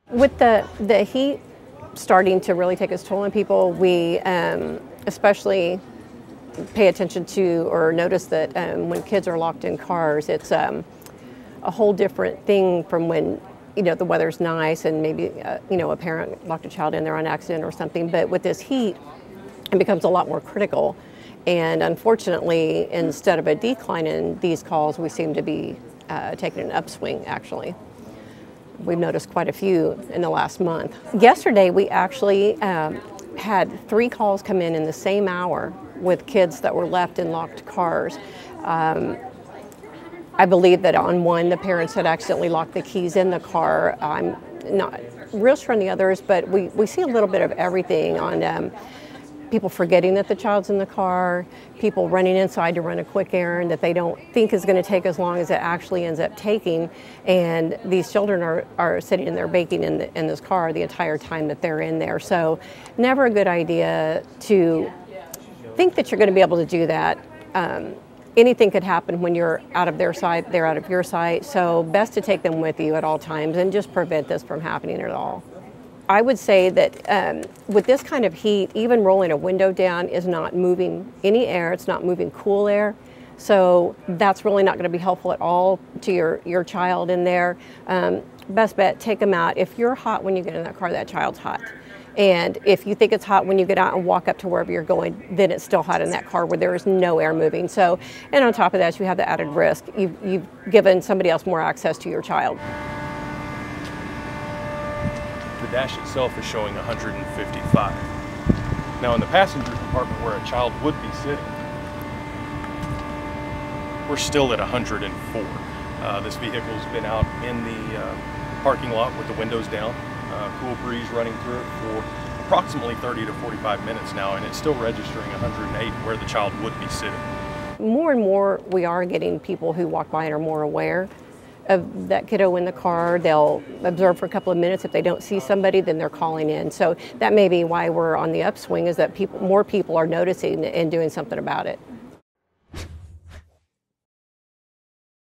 With the heat starting to really take its toll on people, we especially pay attention to or notice that when kids are locked in cars, it's a whole different thing from when the weather's nice and maybe a parent locked a child in there on accident or something. But with this heat, it becomes a lot more critical. And unfortunately, instead of a decline in these calls, we seem to be taking an upswing, actually. We've noticed quite a few in the last month. Yesterday, we actually had 3 calls come in the same hour with kids that were left in locked cars. I believe that on one, the parents had accidentally locked the keys in the car. I'm not real sure on the others, but we see a little bit of everything on people forgetting that the child's in the car, people running inside to run a quick errand that they don't think is going to take as long as it actually ends up taking. And these children are sitting in there baking in this car the entire time that they're in there. So never a good idea to think that you're going to be able to do that. Anything could happen when you're out of their sight, they're out of your sight. So best to take them with you at all times and just prevent this from happening at all. I would say that with this kind of heat, even rolling a window down is not moving any air, it's not moving cool air. So that's really not going to be helpful at all to your child in there. Best bet, take them out. If you're hot when you get in that car, that child's hot. And if you think it's hot when you get out and walk up to wherever you're going, then it's still hot in that car where there is no air moving. So, and on top of that, you have the added risk. You've given somebody else more access to your child. The dash itself is showing 155. Now in the passenger compartment where a child would be sitting, we're still at 104. This vehicle's been out in the parking lot with the windows down, cool breeze running through it for approximately 30 to 45 minutes now, and it's still registering 108 where the child would be sitting. More and more we are getting people who walk by and are more aware of that kiddo in the car. They'll observe for a couple of minutes. If they don't see somebody, then they're calling in. So that may be why we're on the upswing, is that more people are noticing and doing something about it.